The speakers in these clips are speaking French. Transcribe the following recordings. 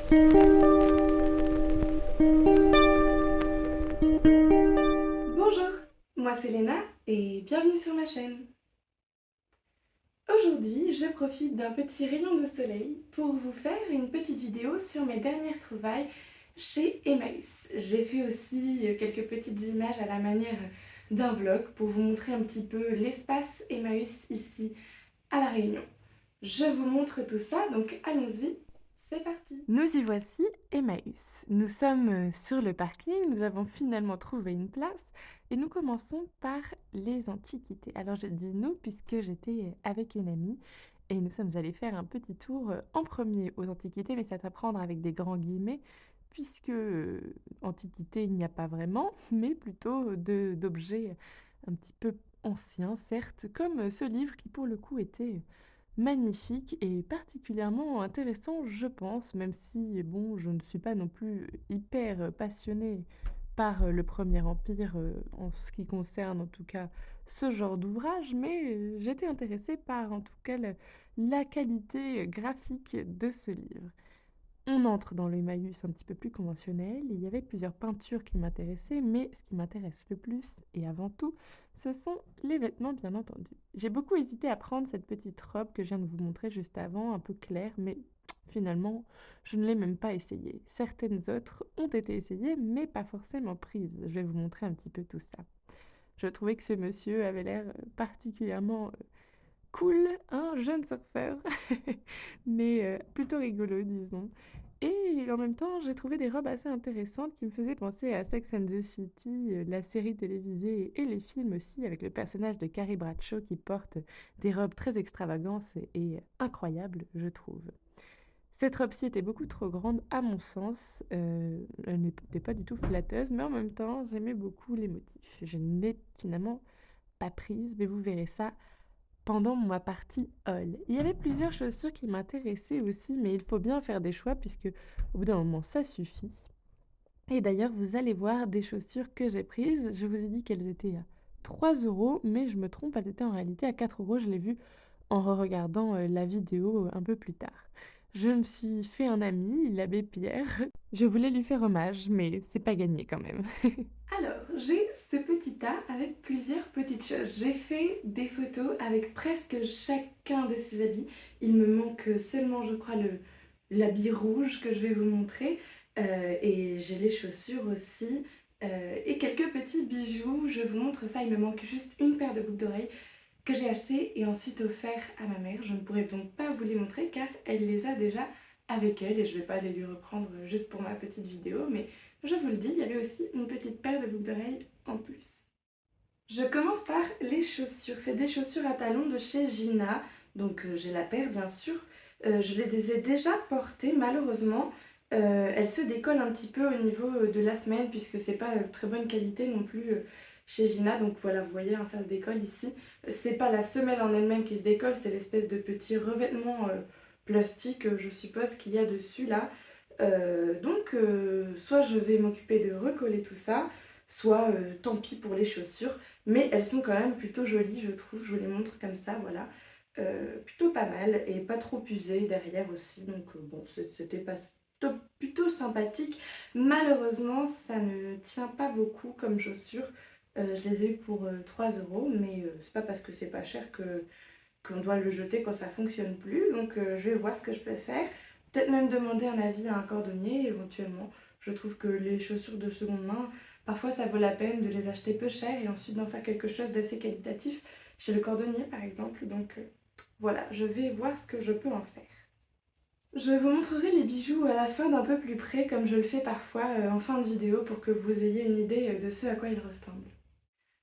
Bonjour, moi c'est Léna et bienvenue sur ma chaîne. Aujourd'hui, je profite d'un petit rayon de soleil pour vous faire une petite vidéo sur mes dernières trouvailles chez Emmaüs. J'ai fait aussi quelques petites images à la manière d'un vlog pour vous montrer un petit peu l'espace Emmaüs ici à La Réunion. Je vous montre tout ça, donc allons-y, c'est parti. Nous y voici, Emmaüs. Nous sommes sur le parking, nous avons finalement trouvé une place et nous commençons par les antiquités. Alors je dis nous puisque j'étais avec une amie et nous sommes allés faire un petit tour en premier aux antiquités, mais c'est à prendre avec des grands guillemets puisque antiquité il n'y a pas vraiment, mais plutôt d'objets un petit peu anciens, certes, comme ce livre qui pour le coup était magnifique et particulièrement intéressant, je pense, même si, bon, je ne suis pas non plus hyper passionnée par le Premier Empire en ce qui concerne en tout cas ce genre d'ouvrage, mais j'étais intéressée par en tout cas la qualité graphique de ce livre. On entre dans le Emmaüs un petit peu plus conventionnel. Il y avait plusieurs peintures qui m'intéressaient, mais ce qui m'intéresse le plus, et avant tout, ce sont les vêtements, bien entendu. J'ai beaucoup hésité à prendre cette petite robe que je viens de vous montrer juste avant, un peu claire, mais finalement, je ne l'ai même pas essayée. Certaines autres ont été essayées, mais pas forcément prises. Je vais vous montrer un petit peu tout ça. Je trouvais que ce monsieur avait l'air particulièrement cool, un jeune surfeur, mais plutôt rigolo, disons. Et en même temps, j'ai trouvé des robes assez intéressantes qui me faisaient penser à Sex and the City, la série télévisée et les films aussi, avec le personnage de Carrie Bradshaw qui porte des robes très extravagantes et incroyables, je trouve. Cette robe-ci était beaucoup trop grande à mon sens, elle n'était pas du tout flatteuse, mais en même temps, j'aimais beaucoup les motifs. Je ne l'ai finalement pas prise, mais vous verrez ça pendant ma partie haul. Il y avait plusieurs chaussures qui m'intéressaient aussi, mais il faut bien faire des choix puisque au bout d'un moment, ça suffit. Et d'ailleurs, vous allez voir des chaussures que j'ai prises. Je vous ai dit qu'elles étaient à 3 euros, mais je me trompe, elles étaient en réalité à 4 euros. Je l'ai vu en re-regardant la vidéo un peu plus tard. Je me suis fait un ami, l'abbé Pierre. Je voulais lui faire hommage, mais c'est pas gagné quand même. Alors, j'ai ce petit tas avec plusieurs petites choses. J'ai fait des photos avec presque chacun de ces habits. Il me manque seulement, je crois, l'habit rouge que je vais vous montrer. Et j'ai les chaussures aussi. Et quelques petits bijoux. Je vous montre ça. Il me manque juste une paire de boucles d'oreilles que j'ai achetées et ensuite offert à ma mère. Je ne pourrais donc pas vous les montrer car elle les a déjà avec elle et je ne vais pas les lui reprendre juste pour ma petite vidéo, mais je vous le dis, il y avait aussi une petite paire de boucles d'oreilles en plus. Je commence par les chaussures. C'est des chaussures à talons de chez Gina. Donc j'ai la paire bien sûr. Je les ai déjà portées malheureusement. Elles se décollent un petit peu au niveau de la semelle puisque c'est pas très bonne qualité non plus chez Gina. Donc voilà, vous voyez, hein, ça se décolle ici. C'est pas la semelle en elle-même qui se décolle, c'est l'espèce de petit revêtement plastique, je suppose, qu'il y a dessus là. Donc soit je vais m'occuper de recoller tout ça, soit tant pis pour les chaussures, mais elles sont quand même plutôt jolies je trouve, je vous les montre comme ça, voilà. Plutôt pas mal et pas trop usées derrière aussi, donc bon, c'était pas plutôt sympathique. Malheureusement, ça ne tient pas beaucoup comme chaussures. Je les ai eues pour 3 euros, mais c'est pas parce que c'est pas cher qu'on doit le jeter quand ça fonctionne plus, donc je vais voir ce que je peux faire. Peut-être même demander un avis à un cordonnier éventuellement. Je trouve que les chaussures de seconde main, parfois ça vaut la peine de les acheter peu cher et ensuite d'en faire quelque chose d'assez qualitatif chez le cordonnier par exemple. Donc voilà, je vais voir ce que je peux en faire. Je vous montrerai les bijoux à la fin d'un peu plus près comme je le fais parfois en fin de vidéo pour que vous ayez une idée de ce à quoi ils ressemblent.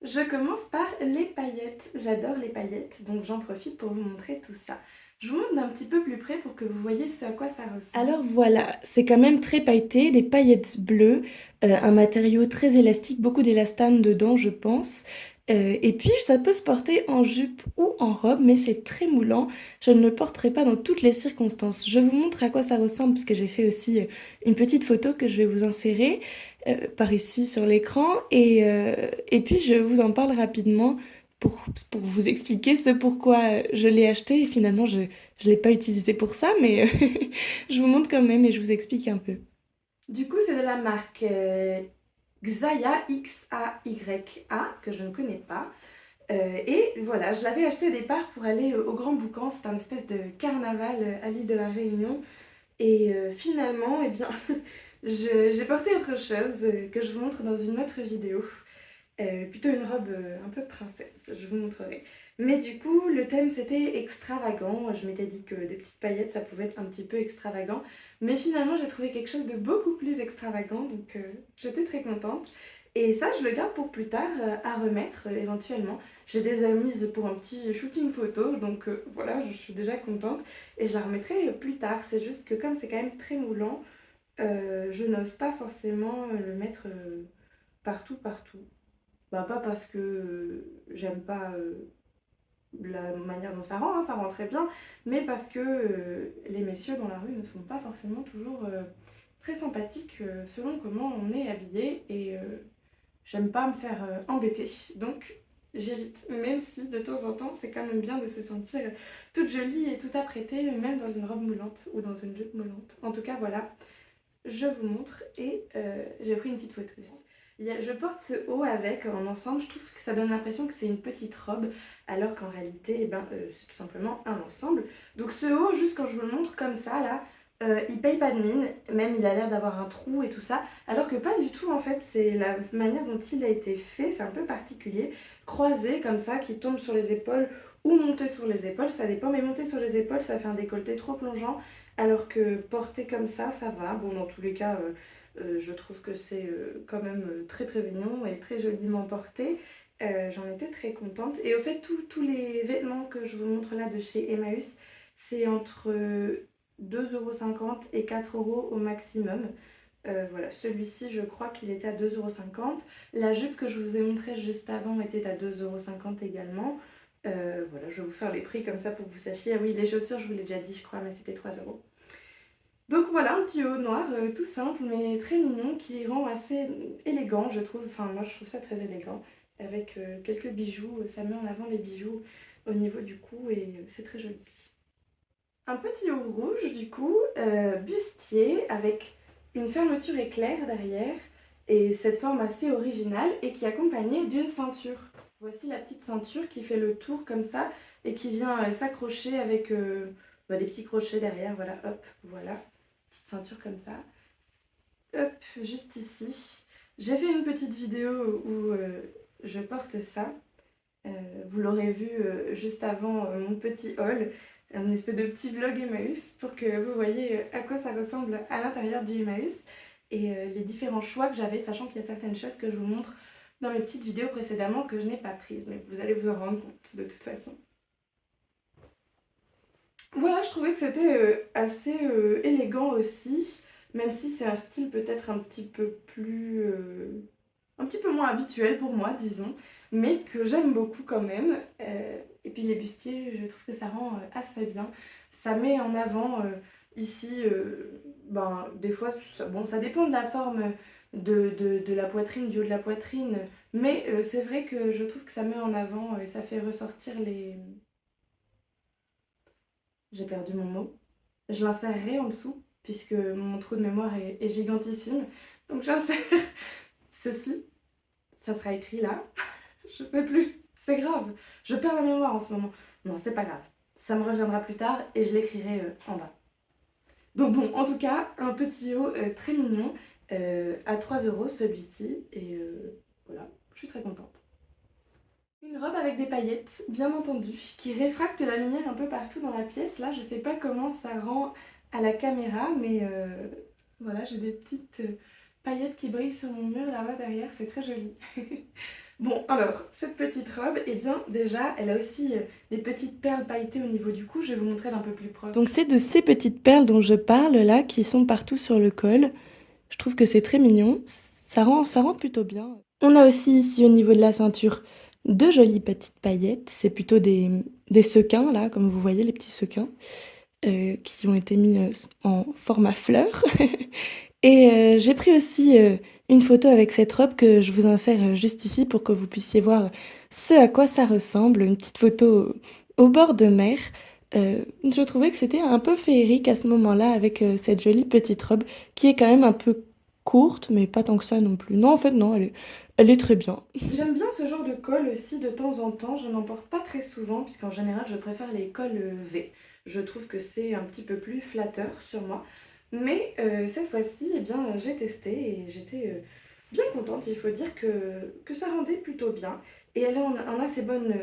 Je commence par les paillettes. J'adore les paillettes, donc j'en profite pour vous montrer tout ça. Je vous montre d'un petit peu plus près pour que vous voyez ce à quoi ça ressemble. Alors voilà, c'est quand même très pailleté, des paillettes bleues, un matériau très élastique, beaucoup d'élastane dedans je pense. Et puis ça peut se porter en jupe ou en robe, mais c'est très moulant. Je ne le porterai pas dans toutes les circonstances. Je vous montre à quoi ça ressemble parce que j'ai fait aussi une petite photo que je vais vous insérer par ici sur l'écran et puis je vous en parle rapidement pour vous expliquer ce pourquoi je l'ai acheté et finalement Je l'ai pas utilisé pour ça, mais je vous montre quand même et je vous explique un peu. Du coup, c'est de la marque Xaya, Xaya, que je ne connais pas. Et voilà, je l'avais acheté au départ pour aller au Grand Boucan, c'est un espèce de carnaval à l'île de la Réunion. Et finalement, eh bien, j'ai porté autre chose que je vous montre dans une autre vidéo. Plutôt une robe un peu princesse, je vous montrerai. Mais du coup, le thème c'était extravagant. Je m'étais dit que des petites paillettes ça pouvait être un petit peu extravagant. Mais finalement, j'ai trouvé quelque chose de beaucoup plus extravagant, donc j'étais très contente. Et ça, je le garde pour plus tard à remettre éventuellement. J'ai déjà mise pour un petit shooting photo, donc voilà, je suis déjà contente. Et je la remettrai plus tard. C'est juste que comme c'est quand même très moulant, je n'ose pas forcément le mettre partout, partout. Bah, pas parce que j'aime pas la manière dont ça rend, hein, ça rend très bien, mais parce que les messieurs dans la rue ne sont pas forcément toujours très sympathiques selon comment on est habillé et j'aime pas me faire embêter. Donc j'évite, même si de temps en temps c'est quand même bien de se sentir toute jolie et tout apprêtée, même dans une robe moulante ou dans une jupe moulante. En tout cas, voilà, je vous montre et j'ai pris une petite photo aussi. Je porte ce haut avec en ensemble, je trouve que ça donne l'impression que c'est une petite robe alors qu'en réalité eh ben, c'est tout simplement un ensemble. Donc ce haut, juste quand je vous le montre comme ça là, il paye pas de mine, même il a l'air d'avoir un trou et tout ça, alors que pas du tout en fait, c'est la manière dont il a été fait, c'est un peu particulier, croisé comme ça, qui tombe sur les épaules ou monté sur les épaules, ça dépend, mais monté sur les épaules ça fait un décolleté trop plongeant alors que porté comme ça va. Bon, dans tous les cas, je trouve que c'est quand même très très mignon et très joliment porté. J'en étais très contente. Et au fait, tous les vêtements que je vous montre là de chez Emmaüs, c'est entre 2,50 € et 4 € au maximum. Voilà, celui-ci, je crois qu'il était à 2,50 €. La jupe que je vous ai montrée juste avant était à 2,50 € également. Voilà, je vais vous faire les prix comme ça pour que vous sachiez. Ah oui, les chaussures, je vous l'ai déjà dit, je crois, mais c'était 3 €. Donc voilà, un petit haut noir tout simple mais très mignon qui rend assez élégant, je trouve. Enfin, moi je trouve ça très élégant. Avec quelques bijoux, ça met en avant les bijoux au niveau du cou et c'est très joli. Un petit haut rouge du coup, bustier avec une fermeture éclair derrière et cette forme assez originale et qui est accompagnée d'une ceinture. Voici la petite ceinture qui fait le tour comme ça et qui vient s'accrocher avec des petits crochets derrière, voilà, hop, voilà, petite ceinture comme ça. Hop, juste ici. J'ai fait une petite vidéo où je porte ça. Vous l'aurez vu juste avant mon petit haul, un espèce de petit vlog Emmaüs pour que vous voyez à quoi ça ressemble à l'intérieur du Emmaüs et les différents choix que j'avais, sachant qu'il y a certaines choses que je vous montre dans mes petites vidéos précédemment que je n'ai pas prises, mais vous allez vous en rendre compte de toute façon. Voilà, je trouvais que c'était assez élégant aussi, même si c'est un style peut-être un petit peu plus... un petit peu moins habituel pour moi, disons, mais que j'aime beaucoup quand même. Et puis les bustiers, je trouve que ça rend assez bien. Ça met en avant ici, des fois, bon, ça dépend de la forme de la poitrine, du haut de la poitrine, mais c'est vrai que je trouve que ça met en avant et ça fait ressortir les... J'ai perdu mon mot. Je l'insérerai en dessous, puisque mon trou de mémoire est gigantissime. Donc j'insère ceci. Ça sera écrit là. Je sais plus. C'est grave. Je perds la mémoire en ce moment. Non, c'est pas grave. Ça me reviendra plus tard et je l'écrirai en bas. Donc bon, en tout cas, un petit haut très mignon à 3 € celui-ci. Et voilà, je suis très contente. Une robe avec des paillettes, bien entendu, qui réfracte la lumière un peu partout dans la pièce. Là, je sais pas comment ça rend à la caméra, mais voilà, j'ai des petites paillettes qui brillent sur mon mur là-bas derrière, c'est très joli. Bon, alors, cette petite robe, eh bien, déjà, elle a aussi des petites perles pailletées au niveau du cou. Je vais vous montrer d'un peu plus proche. Donc, c'est de ces petites perles dont je parle là, qui sont partout sur le col. Je trouve que c'est très mignon. Ça rend plutôt bien. On a aussi ici au niveau de la ceinture deux jolies petites paillettes. C'est plutôt des sequins là, comme vous voyez, les petits sequins qui ont été mis en format fleur. Et j'ai pris aussi une photo avec cette robe que je vous insère juste ici pour que vous puissiez voir ce à quoi ça ressemble. Une petite photo au bord de mer. Je trouvais que c'était un peu féerique à ce moment-là avec cette jolie petite robe qui est quand même un peu courte, mais pas tant que ça non plus. Non, en fait, non, elle est très bien. J'aime bien ce genre de col aussi de temps en temps. Je n'en porte pas très souvent, puisqu'en général, je préfère les cols V. Je trouve que c'est un petit peu plus flatteur sur moi. Mais cette fois-ci, eh bien, j'ai testé et j'étais bien contente. Il faut dire que ça rendait plutôt bien. Et elle est en assez bonne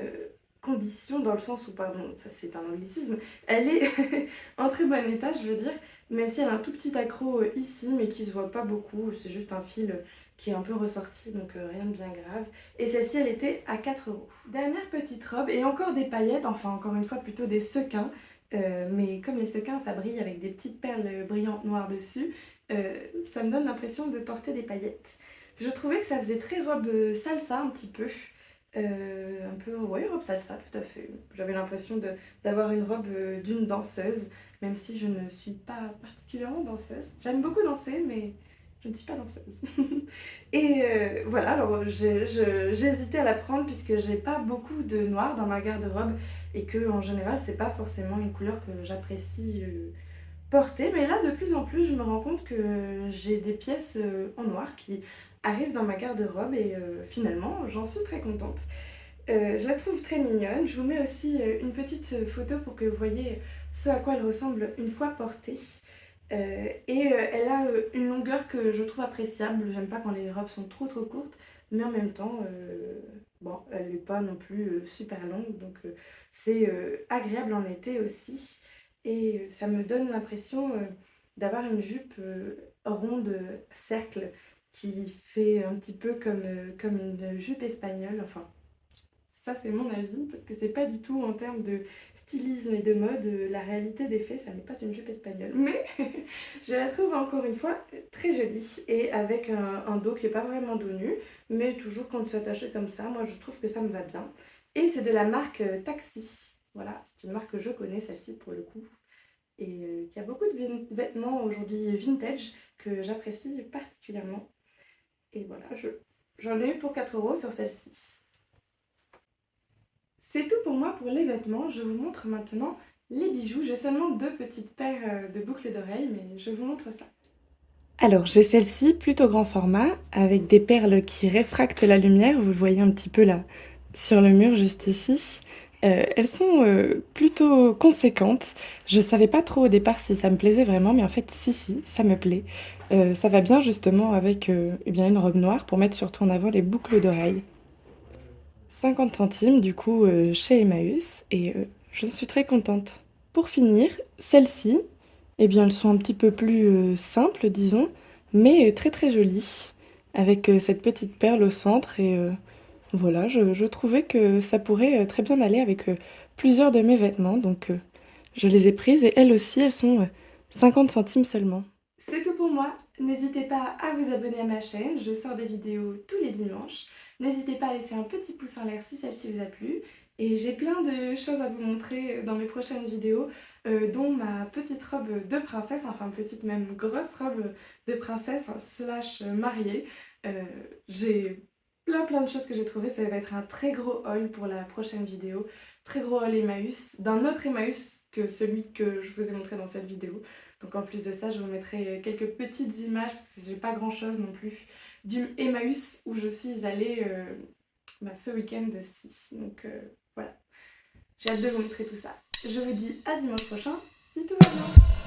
condition dans le sens où, pardon, ça c'est un anglicisme, elle est en très bon état, je veux dire, même si elle a un tout petit accroc ici, mais qui se voit pas beaucoup, c'est juste un fil qui est un peu ressorti, donc rien de bien grave. Et celle-ci, elle était à 4 €. Dernière petite robe, et encore des paillettes, enfin encore une fois plutôt des sequins, mais comme les sequins ça brille avec des petites perles brillantes noires dessus, ça me donne l'impression de porter des paillettes. Je trouvais que ça faisait très robe salsa un petit peu. Un peu, ouais, robe salsa, tout à fait. J'avais l'impression d'avoir une robe d'une danseuse, même si je ne suis pas particulièrement danseuse. J'aime beaucoup danser, mais je ne suis pas danseuse. Et voilà, alors j'ai hésité à la prendre puisque j'ai pas beaucoup de noir dans ma garde-robe et que en général, c'est pas forcément une couleur que j'apprécie porter. Mais là, de plus en plus, je me rends compte que j'ai des pièces en noir qui arrivent dans ma garde-robe et finalement, j'en suis très contente. Je la trouve très mignonne. Je vous mets aussi une petite photo pour que vous voyez ce à quoi elle ressemble une fois portée. Elle a une longueur que je trouve appréciable. J'aime pas quand les robes sont trop courtes, mais en même temps, bon, elle n'est pas non plus super longue, donc c'est agréable en été aussi. Et ça me donne l'impression d'avoir une jupe ronde cercle qui fait un petit peu comme une jupe espagnole. Enfin, ça, c'est mon avis, parce que c'est pas du tout en termes de stylisme et de mode, la réalité des faits, ça n'est pas une jupe espagnole. Mais je la trouve encore une fois très jolie et avec un dos qui est pas vraiment dos nu, mais toujours quand c'est attaché comme ça, moi je trouve que ça me va bien. Et c'est de la marque Taxi. Voilà, c'est une marque que je connais, celle-ci pour le coup. Et qui a beaucoup de vêtements aujourd'hui vintage que j'apprécie particulièrement. Et voilà, j'en ai eu pour 4 € sur celle-ci. C'est tout pour moi pour les vêtements. Je vous montre maintenant les bijoux. J'ai seulement 2 petites paires de boucles d'oreilles, mais je vous montre ça. Alors, j'ai celle-ci, plutôt grand format, avec des perles qui réfractent la lumière. Vous le voyez un petit peu là, sur le mur, juste ici. Elles sont plutôt conséquentes. Je savais pas trop au départ si ça me plaisait vraiment, mais en fait, si, ça me plaît. Ça va bien justement avec eh bien, une robe noire pour mettre surtout en avant les boucles d'oreilles. 50 centimes du coup chez Emmaüs et je suis très contente. Pour finir, celles-ci, eh bien elles sont un petit peu plus simples disons, mais très jolies, avec cette petite perle au centre et voilà, je trouvais que ça pourrait très bien aller avec plusieurs de mes vêtements, donc je les ai prises et elles aussi, elles sont 50 centimes seulement. C'est tout pour moi. N'hésitez pas à vous abonner à ma chaîne, je sors des vidéos tous les dimanches. N'hésitez pas à laisser un petit pouce en l'air si celle-ci vous a plu. Et j'ai plein de choses à vous montrer dans mes prochaines vidéos, dont ma petite robe de princesse, enfin petite même grosse robe de princesse slash mariée. J'ai plein de choses que j'ai trouvées, ça va être un très gros haul pour la prochaine vidéo. Très gros haul Emmaüs, d'un autre Emmaüs que celui que je vous ai montré dans cette vidéo. Donc en plus de ça, je vous mettrai quelques petites images, parce que j'ai pas grand chose non plus, du Emmaüs où je suis allée ce week-end-ci. Donc voilà, j'ai hâte de vous montrer tout ça. Je vous dis à dimanche prochain, si tout va bien.